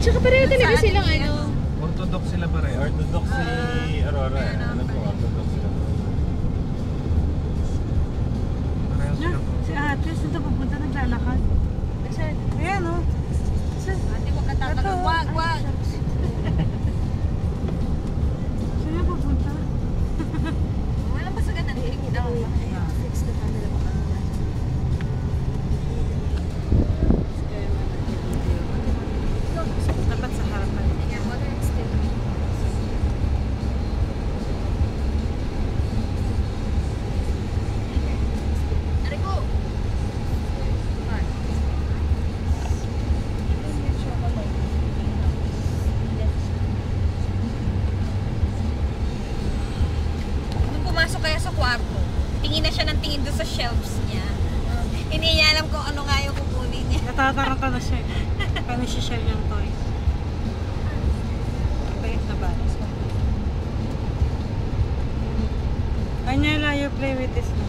Tsaka pareho talaga silang ano. Orthodox sila pare. Orthodox si Aurora. Ano po? Orthodox sila. Pareho sila po. Si ate, saan ito pupunta? Naglalakad. Saan? Ayan o. Ate, huwag ka tatagal. Wag! Saan yung pupunta? Walang basagan ng hingin ako. Fix na camera baka. Dapat sa harapan. Yeah, water is still. Arigo! Nung pumasok kaya sa kwarto, tingin na siya ng tingin doon sa shelves niya. Hindi niya alam kung ano nga yung kukunin niya. Natataranta na siya. Kaya siya yung toy. Bayit na ba? Anyela, you play with this now.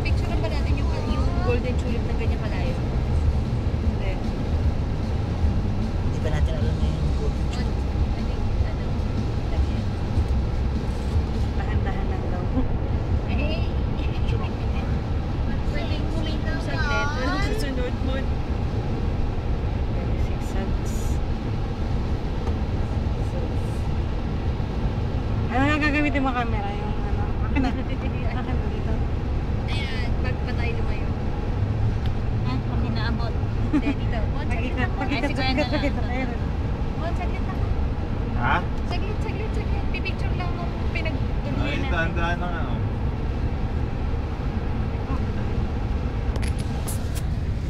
Picturean ba natin yung golden tulip na ganyan kalayo? Hindi. Hindi pa natin alam na yung golden tulip. I think, ano, lagyan. Dahan-dahan lang daw. Eh, Picture ako. pwedeng huminto saglit. Walang susunod mo. 26 cents. Ano nga gagamitin mo camera? Yung ano? Akin na. Akin na dito. Ayan, magpatay lumayo. Pag inaabot. Hindi, dito. Pag-ikat, pag-ikat, pag-ikat, pag-ikat. Ayun. Saglit lang. Ha? Saglit. Pipicture lang nung pinagtuloy Ay, natin. daan-daan na nga. Oh.